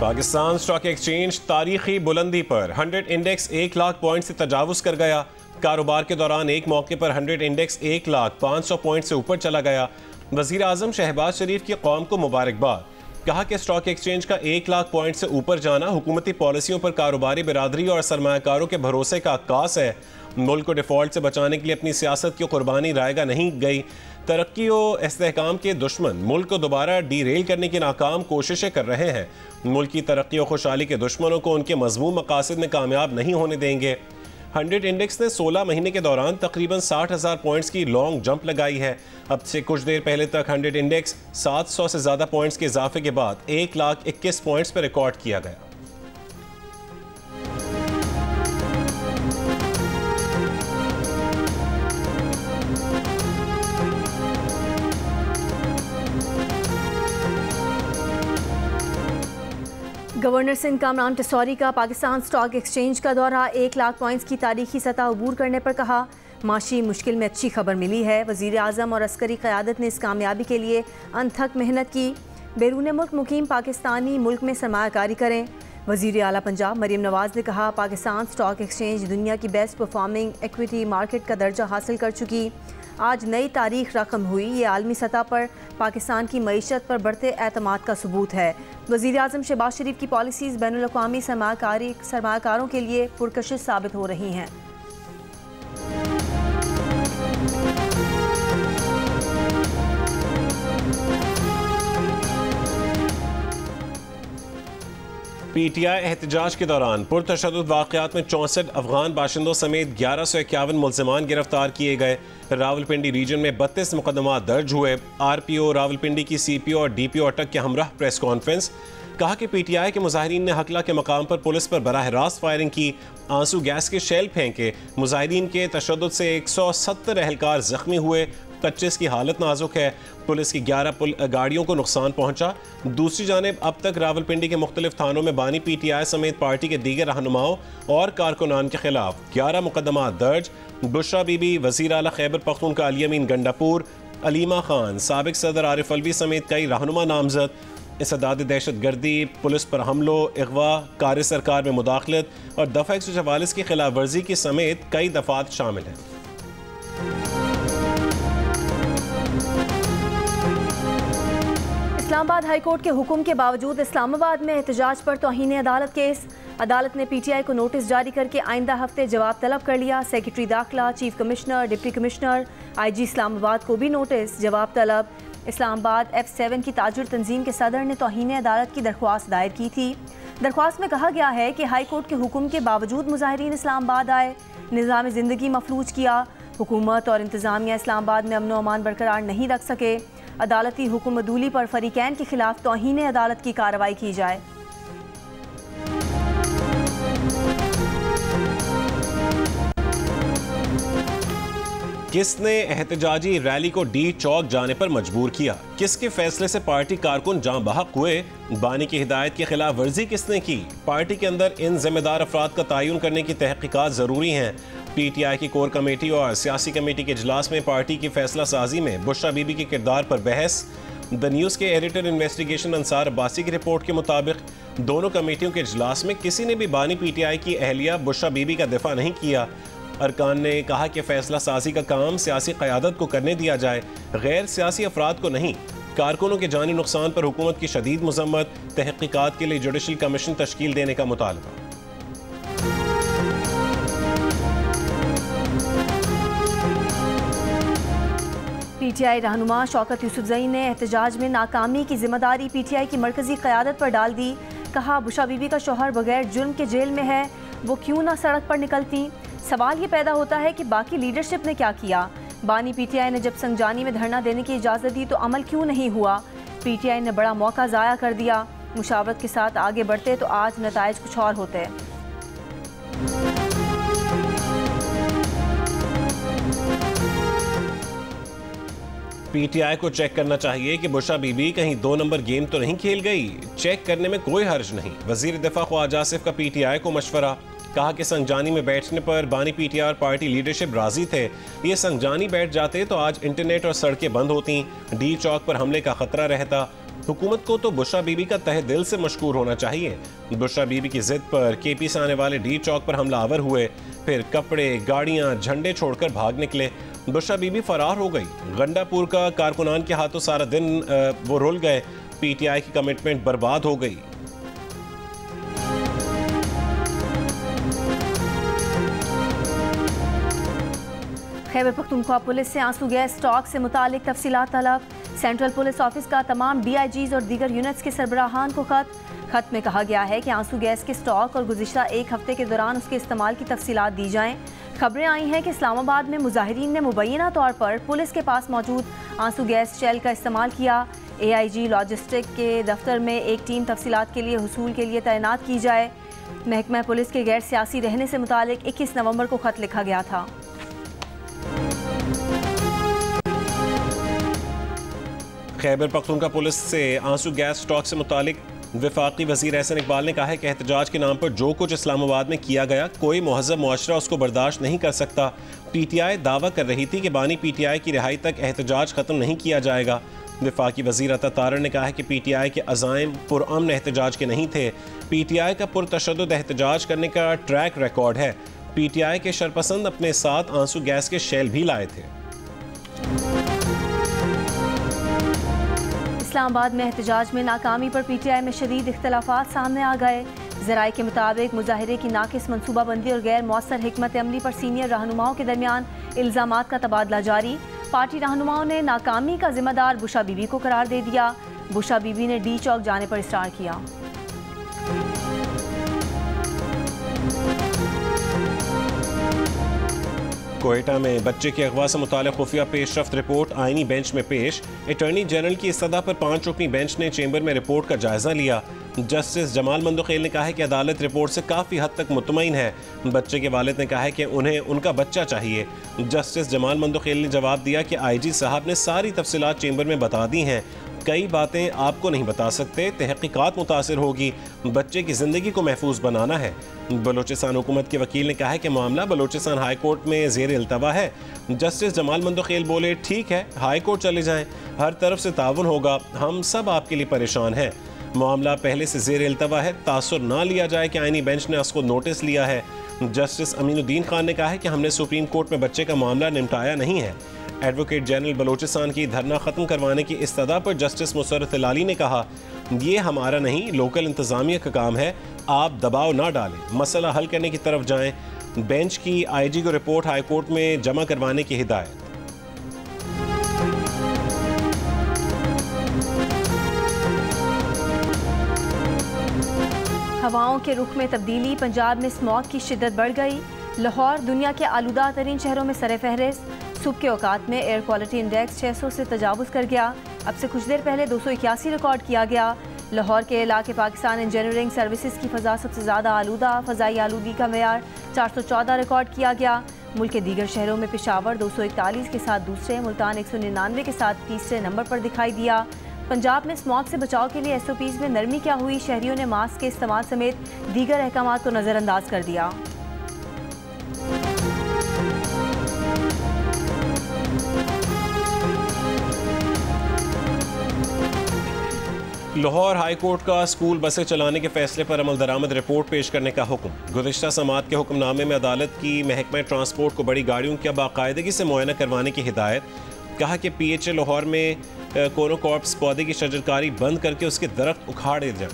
Pakistan stock exchange तारीखी बुलंदी पर 100 इंडेक्स 1 लाख पॉइंट से तजावुज कर गया। कारोबार के दौरान एक मौके पर 100 इंडेक्स 1,05,00,000 पॉइंट से ऊपर चला गया। वजीर आजम शहबाज शरीफ की कौम को मुबारकबाद। कहा कि स्टॉक एक्सचेंज का 1 लाख पॉइंट से ऊपर जाना हुकूमती पॉलिसियों पर कारोबारी बिरादरी और सरमायाकारों के भरोसे का अक्कास है। मुल्क को डिफॉल्ट से बचाने के लिए अपनी सियासत की कुर्बानी रायगा नहीं गई। तरक्की और इस्तेहकाम के दुश्मन मुल्क को दोबारा डीरेल करने की नाकाम कोशिशें कर रहे हैं। मुल्क की तरक्की और खुशहाली के दुश्मनों को उनके मजमूम मकासद में कामयाब नहीं होने देंगे। 100 इंडेक्स ने 16 महीने के दौरान तकरीबन 60,000 पॉइंट्स की लॉन्ग जंप लगाई है। अब से कुछ देर पहले तक 100 इंडेक्स 700 से ज़्यादा पॉइंट्स के इजाफे के बाद 1,21,000 पॉइंट्स पर रिकॉर्ड किया गया। गवर्नर सिंध कामरान टिसौरी का पाकिस्तान स्टॉक एक्सचेंज का दौरा 1 लाख पॉइंट्स की तारीखी सतह अबूर करने पर कहा, माशी मुश्किल में अच्छी खबर मिली है। वज़ीर आज़म और अस्करी क़यादत ने इस कामयाबी के लिए अनथक मेहनत की। बैरून मुल्क मुकीम पाकिस्तानी मुल्क में सरमायाकारी करें। वज़ीर आला पंजाब मरीम नवाज़ ने कहा, पाकिस्तान स्टॉक एक्सचेंज दुनिया की बेस्ट परफॉर्मिंग इक्विटी मार्केट का दर्जा हासिल कर चुकी। आज नई तारीख रकम हुई। ये आलमी सतह पर पाकिस्तान की मईशत पर बढ़ते एतमाद का सबूत है। वज़ीर आज़म शहबाज शरीफ की पॉलिसीज़ बैनुल अक़वामी सरमायाकारों के लिए पुरकशिश साबित हो रही हैं। PTI एहतजाज के दौरान पुरतशद्दुद वाक़यात में 64 अफगान बाशिंदों समेत 1151 मुल्ज़िमान गिरफ्तार किए गए। रावलपिंडी रीजन में 32 मुकदमा दर्ज हुए। RPO रावलपिंडी की CPO और DPO अटक के हमराह प्रेस कॉन्फ्रेंस। कहा कि PTI के मुजाहिरीन ने हकला के मकाम पर पुलिस पर बराह रास्त फायरिंग की, आंसू गैस के शेल फेंके। मुजाहिरीन के तशद्दुद से 170 एहलकार जख्मी हुए। 25 की हालत नाजुक है। पुलिस की 11 गाड़ियों को नुकसान पहुंचा। दूसरी जानिब अब तक रावलपिंडी के मुख्तलिफ थानों में बानी PTI समेत पार्टी के दीगर रहनुमाओं और कारकुनान के खिलाफ 11 मुकदमा दर्ज। बुशरा बीबी, वज़ीर आला खैबर पख्तूनख्वा अली अमीन गंडापुर, अलीमा खान, साबिक सदर आरिफ अलवी समेत कई रहनुमा नामजद। इसदाद दहशत गर्दी, पुलिस पर हमलों, अगवा, कार्य सरकार में मुदाखलत और दफ़ा 144 की खिलाफ वर्जी की समेत कई दफात शामिल हैं। इस्लामाबाद हाई कोर्ट के हुक्म के बावजूद इस्लामाबाद में एहतजाज पर तौहीन अदालत केस। अदालत ने PTI को नोटिस जारी करके आइंदा हफ्ते जवाब तलब कर लिया। सेक्रेटरी दाखिला, chief commissioner, deputy commissioner, IG Islamabad को भी नोटिस, जवाब तलब। इस्लामाबाद F7 की ताजुर तंजीम के सदर ने तौहीन अदालत की दरख्वास्त दायर की थी। दरख्वास्त में कहा गया है कि हाई कोर्ट के हुक्म के बावजूद मुजाहिरीन इस्लामाबाद आए, निज़ाम ज़िंदगी मफलूज किया। हुकूमत और इंतज़ामिया इस्लामाबाद में अमन अमान बरकरार नहीं रख सके। अदालती हुक्म अदूली पर फरीकैन के खिलाफ तौहीन अदालत की कार्रवाई की जाए। किसने एहतजाजी रैली को डी चौक जाने पर मजबूर किया? किसके फैसले से पार्टी कारकुन जाँ बहक हुए? बानी की हिदायत की खिलाफ वर्जी किसने की? पार्टी के अंदर इन जिम्मेदार अफराद का तयन करने की तहकीकात ज़रूरी हैं। PTI की कोर कमेटी और सियासी कमेटी के इजलास में पार्टी की फैसला साजी में बुशरा बीबी के किरदार पर बहस। द न्यूज़ के एडिटर इन्वेस्टिगेशन अंसार अब्बासी की रिपोर्ट के मुताबिक दोनों कमेटियों के इजलास में किसी ने भी बानी PTI की अहलिया बुशरा बीबी का दिफा नहीं किया। अरकान ने कहा कि फैसला साजी का काम सियासी क़यादत को करने दिया जाए, गैर सियासी अफराद को नहीं। कारकुनों के जानी नुकसान पर हुकूमत की शदीद मजम्मत। तहकीकात के लिए जुडिशल कमीशन तश्कील देने का मुतालबा। PTI रहनुमा शौकत यूसुफजई ने एहतजाज में नाकामी की जिम्मेदारी PTI की मरकजी क़यादत पर डाल दी। कहा, बुशरा बीबी का शौहर बगैर जुर्म के जेल में है, वो क्यों ना सड़क पर निकलती? सवाल ये पैदा होता है कि बाकी लीडरशिप ने क्या किया? बानी PTI ने जब संजानी में धरना देने की इजाज़त दी तो अमल क्यों नहीं हुआ? PTI ने बड़ा मौका ज़ाया कर दिया। मुशावरत के साथ आगे बढ़ते तो आज नताइज कुछ और होते। PTI को चेक करना चाहिए कि बुशरा बीबी कहीं 2 नंबर गेम तो नहीं खेल गई। चेक करने में कोई हर्ज नहीं। वजीर दिफा ख्वाजा आसिफ का PTI को मशवरा। कहा कि संगजानी में बैठने पर बानी PTI और पार्टी लीडरशिप राजी थे। ये संगजानी बैठ जाते तो आज इंटरनेट और सड़कें बंद होती, डी चौक पर हमले का खतरा रहता। हुकूमत को तो बुशरा बीबी का तहे दिल से मशकूर होना चाहिए। बुशरा बीबी की जिद पर केपी से आने वाले डी चौक पर हमलावर हुए, फिर कपड़े, गाड़ियां, झंडे छोड़कर भाग निकले। बुशरा बीबी फरार हो गई। गंडापुर का कारकुनान के हाथों सारा दिन वो रुल गए। पीटीआई की कमिटमेंट बर्बाद हो गई। खैबर पख्तूनख्वा पुलिस से आंसू गैस स्टॉक से मुतालिक तफसीलात तलब। सेंट्रल पुलिस ऑफिस का तमाम DIGs और दीगर यूनिट्स के सरबराहान को खत में कहा गया है कि आंसू गैस के स्टॉक और गुज़िश्ता एक हफ्ते के दौरान उसके इस्तेमाल की तफसीलात दी जाएँ। खबरें आई हैं कि इस्लामाबाद में मुजाहिरीन ने मुबैना तौर पर पुलिस के पास मौजूद आंसू गैस शेल का इस्तेमाल किया। AIG लॉजिस्टिक के दफ्तर में एक टीम तफसीलात के लिए हुसूल के लिए तैनात की जाए। महकमा पुलिस के गैर सियासी रहने से मुतालिक 21 नवंबर को खत लिखा गया था। खैबर पख्तूनख्वा पुलिस से आंसू गैस स्टॉक से मुतालिक वफाकी वज़ीर एहसन इकबाल ने कहा है कि एहतजाज के नाम पर जो कुछ इस्लामाबाद में किया गया, कोई महज़ब मुआशरा उसको बर्दाश्त नहीं कर सकता। PTI दावा कर रही थी कि बानी PTI की रिहाई तक एहतजाज ख़त्म नहीं किया जाएगा। वफाकी वज़ीर अता तारर ने कहा है कि PTI के अज़ाइम पुरअमन एहतजाज के नहीं थे। PTI का पुरतशद्दुद एहतजाज करने का ट्रैक रिकॉर्ड है। PTI के शरपसंद अपने साथ आंसू गैस के शेल भी लाए थे। इस्लामाबाद में एहतजाज में नाकामी पर PTI में शदीद इख्तलाफात सामने आ गए। ज़राए के मुताबिक मुजाहिरे की नाकिस मनसूबाबंदी और गैर मौसर हिकमत अमली पर सीनियर रहनुमाओं के दरमियान इल्ज़ामात का तबादला जारी। पार्टी रहनुमाओं ने नाकामी का जिम्मेदार बुशरा बीबी को करार दे दिया। बुशरा बीबी ने डी चौक जाने पर इसरार किया। कोयटा में बच्चे के अगवा से मुताल्लिक़ खुफिया पेशरफ्त रिपोर्ट आईनी बेंच में पेश। अटॉर्नी जनरल की इस्तदा पर 5 रुकनी बेंच ने चैम्बर में रिपोर्ट का जायजा लिया। जस्टिस जमाल मंदोखेल ने कहा है कि अदालत रिपोर्ट से काफ़ी हद तक मुतमईन है। बच्चे के वालिद ने कहा है कि उन्हें उनका बच्चा चाहिए। जस्टिस जमाल मंदोखेल ने जवाब दिया कि IG साहब ने सारी तफसीलात चैम्बर में बता दी हैं, कई बातें आपको नहीं बता सकते, तहकीकात मुतासिर होगी, बच्चे की ज़िंदगी को महफूज बनाना है। बलोचिस्तान हुकूमत के वकील ने कहा है कि मामला बलोचिस्तान हाई कोर्ट में ज़ेर इल्तवा है। जस्टिस जमाल मंदोखेल बोले, ठीक है, हाई कोर्ट चले जाएं, हर तरफ से ताउन होगा, हम सब आपके लिए परेशान हैं। मामला पहले से ज़ेर इल्तवा है, तासुर ना लिया जाए कि आईनी बेंच ने उसको नोटिस लिया है। जस्टिस अमीनुद्दीन खान ने कहा है कि हमने सुप्रीम कोर्ट में बच्चे का मामला निपटाया नहीं है। एडवोकेट जनरल बलोचिस्तान की धरना ख़त्म करवाने की इस्तदा पर जस्टिस मुसर्रत हिलाली ने कहा, ये हमारा नहीं, लोकल इंतज़ामिया का काम है, आप दबाव ना डालें, मसला हल करने की तरफ जाएं। बेंच की IG को रिपोर्ट हाई कोर्ट में जमा करवाने की हिदायत। हवाओं के रुख में तब्दीली, पंजाब में स्मॉग की शिद्दत बढ़ गई। लाहौर दुनिया के आलूदा तरीन शहरों में सर-ए-फहरिस्त। सुबह के औकात में एयर क्वालिटी इंडेक्स 600 से तजावुज़ कर गया। अब से कुछ देर पहले 281 रिकॉर्ड किया गया। लाहौर के इलाके पाकिस्तान इंजीनियरिंग सर्विसेज की फ़ज़ा सबसे ज़्यादा आलूदा, फ़ज़ाई आलूगी का मेयार 414 रिकॉर्ड किया गया। मुल्क के दीगर शहरों में पेशावर 241 के साथ दूसरे, मुल्तान 199 के साथ तीसरे नंबर पर दिखाई दिया। पंजाब में स्मॉग से बचाव के लिए SOPs में नरमी क्या हुई, शहरियों ने मास्क के इस्तेमाल समेत दीगर अहकामात को नज़रअंदाज कर दिया। लाहौर हाई कोर्ट का स्कूल बसें चलाने के फैसले पर अमल दरामद रिपोर्ट पेश करने का हुक्म। गुज़िश्ता समात के हुक्मनामे में अदालत की महकमा ट्रांसपोर्ट को बड़ी गाड़ियों का बाकायदगी से मुआयना करवाने की हिदायत। कहा कि PHA लाहौर में कोनोकॉर्प्स पौधे की शजरकारी बंद करके उसके दरख्त उखाड़े जाए।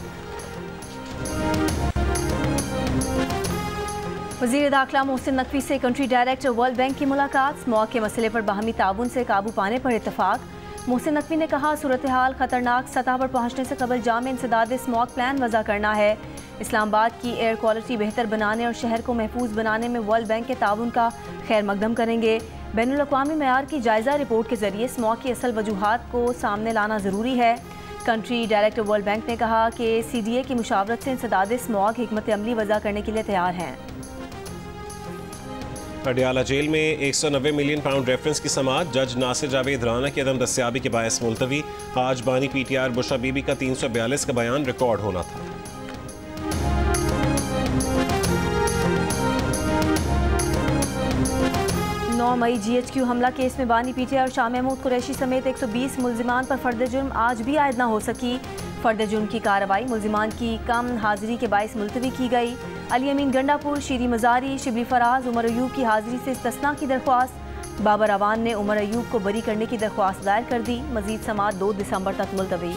वज़ीर दाखिला मोहसिन नकवी से कंट्री डायरेक्टर वर्ल्ड बैंक की मुलाकात। स्मॉग के मसले पर बाहमी ताउन से काबू पाने पर इतफाक। मोहसिन नकवी ने कहा, सूरत हाल खतरनाक सतह पर पहुँचने से कबल जामे इंसदाद स्मॉग प्लान वज़ा करना है। इस्लामाबाद की एयर क्वालिटी बेहतर बनाने और शहर को महफूज बनाने में वर्ल्ड बैंक के ताउन का खैर मकदम करेंगे। बैनुल अक़वामी मेयार की जायज़ा रिपोर्ट के ज़रिए स्मॉग की असल वजूहात को सामने लाना ज़रूरी है। कंट्री डायरेक्टर वर्ल्ड बैंक ने कहा कि CDA की मुशावरत से इंसदाद स्मॉग हिकमत अमली वज़ा करने के लिए तैयार हैं। पटियाला जेल में 190 मिलियन पाउंड रेफरेंस की समाअत। जज नासिर जावेद राना की अदम दस्तियाबी के बायस मुलतवी। आज बानी PTR बुशरा बीबी का 342 का बयान रिकॉर्ड होना था। 9 मई GHQ हमला केस में बानी पीटीआई और शाह महमूद कुरैशी समेत 120 मुल्जिमान पर फर्द जुर्म आज भी आयद न हो सकी। फर्द जुर्म की कार्रवाई मुल्जिमान की कम हाजिरी के बायस मुलतवी की गई। अली अमीन गंडापुर, शीरी मजारी, शिबली फराज, उमर अयूब की हाजिरी से इस्तिस्ना की दरख्वास्त। बाबर अवान ने उमर अयूब को बरी करने की दरख्वास्त दायर कर दी। मजीद समाअत 2 दिसंबर तक मुलतवी।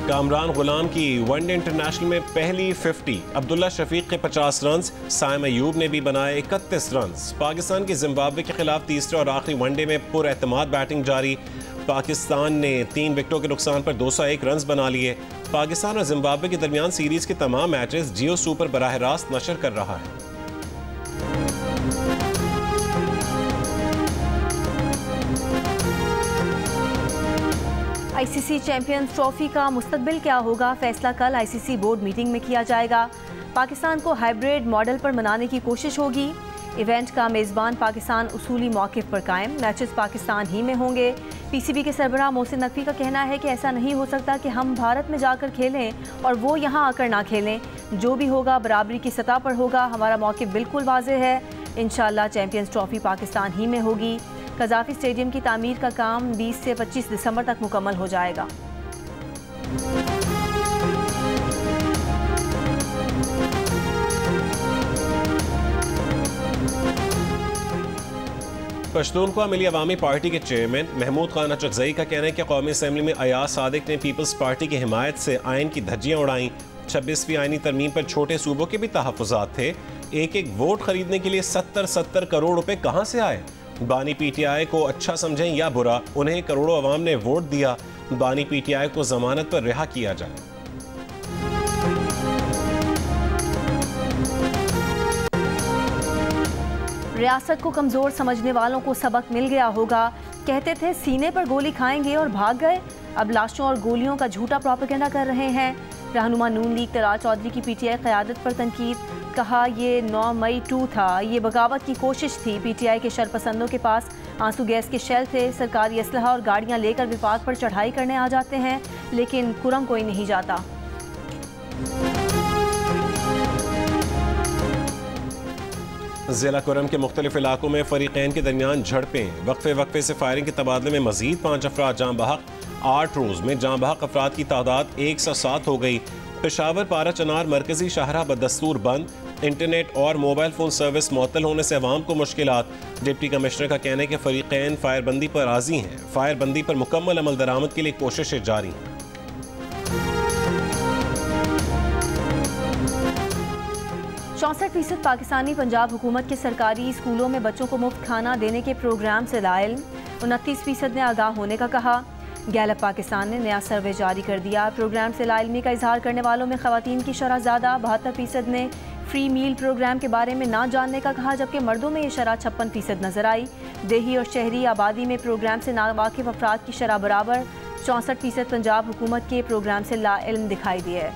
कामरान गुलाम की वनडे इंटरनेशनल में पहली 50। अब्दुल्ला शफीक के 50 रन, साइम अयूब ने भी बनाए 31 रन। पाकिस्तान की जिम्बाब्वे के खिलाफ तीसरे और आखिरी वनडे में पुरएतमाद बैटिंग जारी। पाकिस्तान ने 3 विकेटों के नुकसान पर 201 रन बना लिए। पाकिस्तान और जिम्बाब्वे के दरमियान सीरीज के तमाम मैचेस जियो सुपर बराह रास्त नशर कर रहा है। ICC चैंपियंस ट्रॉफी का मुस्तकबिल क्या होगा, फैसला कल ICC बोर्ड मीटिंग में किया जाएगा। पाकिस्तान को हाइब्रिड मॉडल पर मनाने की कोशिश होगी। इवेंट का मेज़बान पाकिस्तान उसूली मौक़िफ़ पर कायम, मैचेस पाकिस्तान ही में होंगे। PCB के सरबराह मोहसिन नकवी का कहना है कि ऐसा नहीं हो सकता कि हम भारत में जाकर खेलें और वो यहाँ आकर ना खेलें। जो भी होगा बराबरी की सतह पर होगा। हमारा मौक़िफ़ बिल्कुल वाज़ेह है। इंशाअल्लाह चैंपियंस ट्रॉफी पाकिस्तान ही में होगी। कज़ाफ़ी स्टेडियम की तामीर का काम 20 से 25 दिसंबर तक मुकम्मल हो जाएगा। पश्तूनख्वा मिली अवामी पार्टी के चेयरमैन महमूद खान अचकज़ई का कहना है कि कौमी असम्बली में अयाज सादिक ने पीपल्स पार्टी की हिमायत से आइन की धज्जियाँ उड़ाईं। 26वीं आइनी तरमीम पर छोटे सूबों के भी तहफ़्फ़ुज़ात थे। एक वोट खरीदने के लिए 70 करोड़ रुपए कहाँ से आए? बानी PTI को अच्छा समझें या बुरा, उन्हें करोड़ों अवाम ने वोट दिया। बानी PTI को जमानत पर रिहा किया जाए। रियासत को कमज़ोर समझने वालों को सबक मिल गया होगा। कहते थे सीने पर गोली खाएंगे और भाग गए, अब लाशों और गोलियों का झूठा प्रोपेगेंडा कर रहे हैं। रहनुमा नून लीग तलाल चौधरी की PTI क़यादत पर तनकीद, कहा ये 9 मई 2 था, ये बगावत की कोशिश थी। PTI के शरपसंदों के पास आंसू गैस के शेल थे, सरकारी असलहा और गाड़ियां लेकर विफाक पर चढ़ाई करने आ जाते हैं, लेकिन कुरम कोई नहीं जाता। ज़िला कुरम के मुख्तलिफ इलाकों में फरीक़ैन के दरमियान झड़पें, वक्फे से फायरिंग के तबादले में मजीद 5 अफराद जाँ बहक। 8 रोज़ में जाँ बहक अफराद की तादाद 107 हो गई। पेशावर पारा चनार मरकजी शाहरा बदस्तूर बंद। इंटरनेट और मोबाइल फ़ोन सर्विस मुअत्तल होने से अवाम को मुश्किलात। डिप्टी कमिश्नर का कहना है कि फरीक़ैन फायरबंदी पर राज़ी हैं। फायरबंदी पर मुकम्मल अमल दरामद के लिए कोशिशें जारी हैं। 64% पाकिस्तानी पंजाब हुकूमत के सरकारी स्कूलों में बच्चों को मुफ्त खाना देने के प्रोग्राम से लाइल्म। 29% ने आगाह होने का कहा। गैलप पाकिस्तान ने नया सर्वे जारी कर दिया। प्रोग्राम से लाइल्मी का इजहार करने वालों में ख़वातीन की शरह ज़्यादा, 72% ने फ्री मील प्रोग्राम के बारे में ना जानने का कहा, जबकि मर्दों में ये शरह 56% नजर आई। देही और शहरी आबादी में प्रोग्राम से नावाकिफ अफराद की शरह बराबर। 64% पंजाब हुकूमत के प्रोग्राम से लाइल्म दिखाई दिए।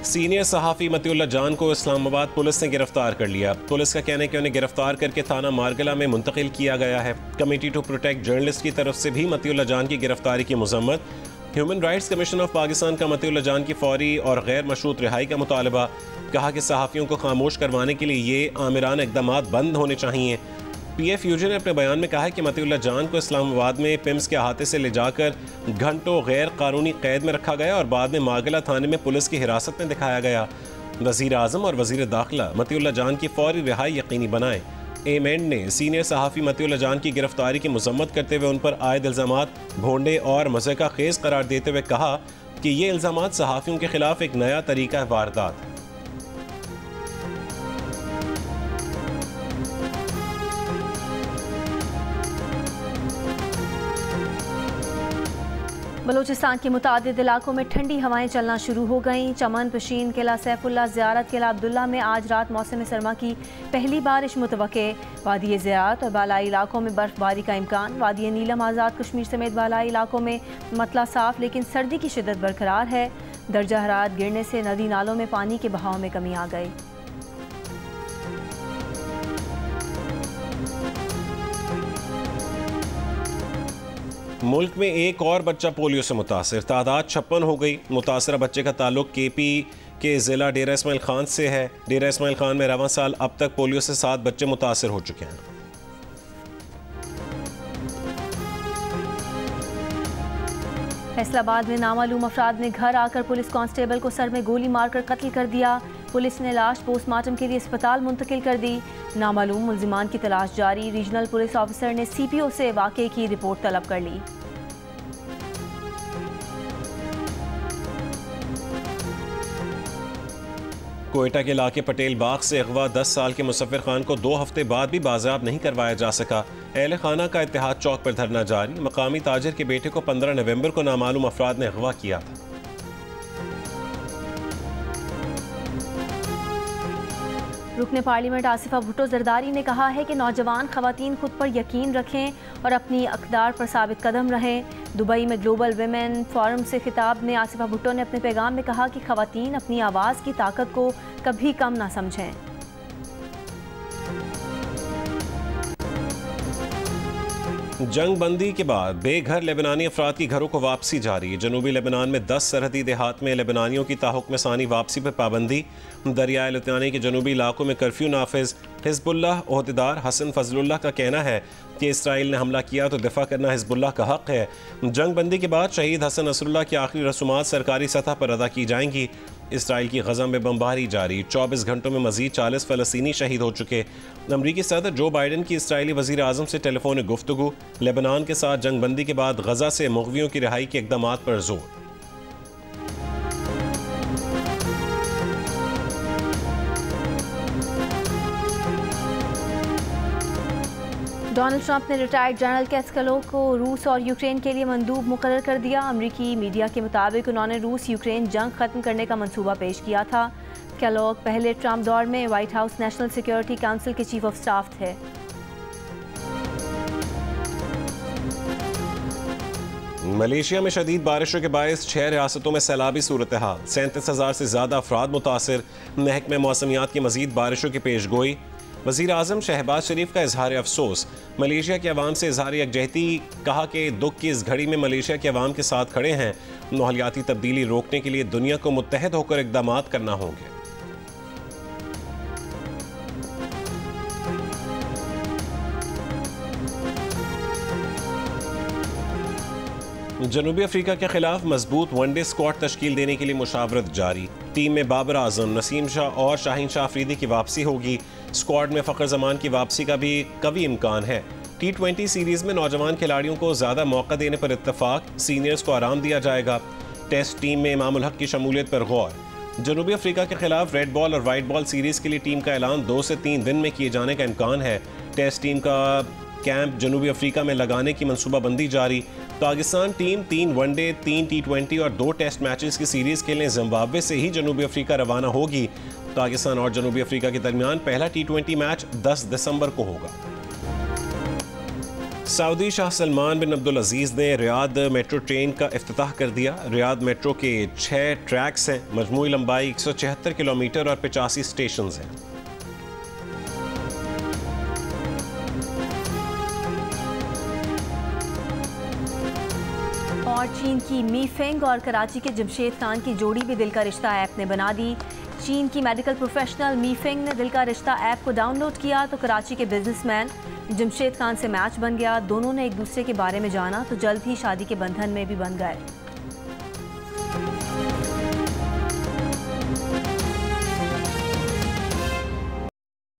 सीनियर सहाफ़ी मतीउल्लाह जान को इस्लामाबाद पुलिस ने गिरफ्तार कर लिया। पुलिस का कहना है कि उन्हें गिरफ्तार करके थाना मारगला में मुंतकिल किया गया है। कमेटी टू प्रोटेक्ट जर्नलिस्ट की तरफ से भी मतीउल्लाह जान की गिरफ्तारी की मजम्मत। Human rights commission of Pakistan का मतीउल्लाह जान की फौरी और गैर मशरूत रिहाई का मुतालबा। कहा कि सहाफ़ियों को खामोश करवाने के लिए ये आमिराना इक़दाम बंद होने चाहिए। PFUJ ने अपने बयान में कहा है कि मतीउल्लाह जान को इस्लामाबाद में पिम्स के अहाते से ले जाकर घंटों गैर कानूनी कैद में रखा गया और बाद में मारगला थाने में पुलिस की हिरासत में दिखाया गया। वज़ीर आज़म और वज़ीर दाखिला मतीउल्लाह जान की फौरी रिहाई यकीनी बनाए। एमेंड ने सीनियर सहाफ़ी मतीउल्लाह जान की गिरफ्तारी की मजम्मत करते हुए उन पर आयद इल्ज़ामात भोंडे और मज़ाक़ा खेज़ करार देते हुए कहा कि ये इल्ज़ामात सहाफ़ियों के खिलाफ एक नया तरीका वारदात है। बलूचिस्तान के मुतादिद इलाकों में ठंडी हवाएं चलना शुरू हो गईं। चमन, पशीन, किला सैफुल्ला, ज़ियारत, किला अब्दुल्ला में आज रात मौसम सरमा की पहली बारिश मुतवक्के। वादी ज़ियारत और बालाई इलाकों में बर्फबारी का इम्कान। वादी नीलम, आज़ाद कश्मीर समेत बालाई इलाकों में मतला साफ, लेकिन सर्दी की शिद्दत बरकरार है। दर्जा हरारत गिरने से नदी नालों में पानी के बहाव में कमी आ गई। मुल्क में एक और बच्चा पोलियो से मुतासर, तादाद 56 हो गई। मुतासरा बच्चे का ताल्लुक केपी के ज़िला डेरा इस्माइल खान से है। डेरा इस्माइल खान में रवां साल अब तक पोलियो से 7 बच्चे मुतासर हो चुके हैं। फैसलाबाद में नामालूम अफराद ने घर आकर पुलिस कांस्टेबल को सर में गोली मारकर कत्ल कर दिया। पुलिस ने लाश पोस्टमार्टम के लिए अस्पताल मुंतकिल कर दी। नामालूम मुल्जिमान की तलाश जारी। रीजनल पुलिस ऑफिसर ने CPO से वाक़े की रिपोर्ट तलब कर ली। कोयटा के इलाके पटेल बाग से अगवा 10 साल के मुसफ़िर खान को 2 हफ्ते बाद भी बाज़ाब नहीं करवाया जा सका। अहले खाना का इत्तेहाद चौक पर धरना जारी। मकामी ताजिर के बेटे को 15 नवंबर को नामालूम अफराद ने अगवा किया था। रुकने पार्लियामेंट आसिफा भुट्टो जरदारी ने कहा है कि नौजवान खवातीन खुद पर यकीन रखें और अपनी अक़दार पर साबित कदम रहें। दुबई में ग्लोबल विमेन फोरम से खिताब में आसिफा भुट्टो ने अपने पैगाम में कहा कि खवातीन अपनी आवाज़ की ताकत को कभी कम ना समझें। जंग बंदी के बाद बेघर लेबनानी अफराद की घरों को वापसी जारी है। जनूबी लेबनान में 10 सरहदी देहात में लेबनानियों की ताहुक्म सानी वापसी पर पाबंदी। दरियाए लुत्यानी के जनूबी इलाकों में कर्फ्यू नाफिज। हिजबुल्लाह ओहदेदार हसन फजलुल्लाह का कहना है कि इसराइल ने हमला किया तो दिफा करना हिजबुल्लाह का हक है। जंग बंदी के बाद शहीद हसन नसरुल्लाह की आखिरी रसूमात सरकारी सतह पर अदा की जाएंगी। इसराइल की गज़ा में बमबारी जारी। 24 घंटों में मज़ीद 40 फ़लस्तीनी शहीद हो चुके। अमरीकी सदर जो बाइडन की इसराइली वज़ीर आज़म से टेलीफोनिक गुफ्तगू। लेबनान के साथ जंग बंदी के बाद गज़ा से मुग़वियों की रिहाई के इक़दामात पर जोर। डोनाल्ड ट्रंप ने रिटायर्ड जनरल कैस्कलो को रूस और यूक्रेन के लिए मंदूब मुकर्रर कर दिया। अमरीकी मीडिया के मुताबिक उन्होंने रूस यूक्रेन जंग खत्म करने का मंसूबा पेश किया था। कैलोग पहले ट्रंप दौर में white house national security council के चीफ ऑफ स्टाफ थे। मलेशिया में शदीद बारिशों के बायस 6 रियासतों में सैलाबी सूरत हाल। 37,000 से ज़्यादा अफराद मुतासिर। महकमे मौसमियात की मजीद बारिशों की पेश गोई। वज़ीर आज़म शहबाज शरीफ का इजहार अफसोस। मलेशिया के अवाम से इजहार यकजहती। कहा कि दुख की इस घड़ी में मलेशिया के अवाम के साथ खड़े हैं। माहौलियाती तब्दीली रोकने के लिए दुनिया को मुत्तहद होकर इक़दामात करना होंगे। जनूबी अफ्रीका के खिलाफ मजबूत वनडे स्क्वाड तश्कील देने के लिए मुशावरत जारी। टीम में बाबर आजम, नसीम शाह और शाहीन शाह अफरीदी की वापसी होगी। स्क्वाड में फ़खर जमान की वापसी का भी कभी इम्कान है। T20 सीरीज़ में नौजवान खिलाड़ियों को ज़्यादा मौका देने पर इत्तफाक। सीनियर्स को आराम दिया जाएगा। टेस्ट टीम में इमामुल हक की शमूलियत पर गौर। जनूबी अफ्रीका के खिलाफ रेड बॉल और वाइट बॉल सीरीज़ के लिए टीम का ऐलान 2 से 3 दिन में किए जाने का इम्कान है। टेस्ट टीम का कैंप जनूबी अफ्रीका में लगाने की मनसूबाबंदी जारी। पाकिस्तान टीम 3 वनडे, 3 T20 और 2 टेस्ट मैचेस की सीरीज़ खेलने जिम्बाब्वे से ही जनूबी अफ्रीका रवाना होगी। पाकिस्तान और जनूबी अफ्रीका के दरमियान पहला T20 मैच 10 दिसंबर को होगा। सऊदी शाह सलमान बिन अब्दुल अजीज़ ने रियाद मेट्रो ट्रेन का इफ्तिताह कर दिया। रियाद मेट्रो के 6 ट्रैक्स हैं। मजमूई लंबाई 176 किलोमीटर और 85 स्टेशन हैं। और चीन की मी फेंग और कराची के जमशेद खान की जोड़ी भी दिल का रिश्ता ऐप ने बना दी। चीन की मेडिकल प्रोफेशनल मी फेंग ने दिल का रिश्ता ऐप को डाउनलोड किया तो कराची के बिजनेसमैन जमशेद खान से मैच बन गया। दोनों ने एक दूसरे के बारे में जाना तो जल्द ही शादी के बंधन में भी बंध गए।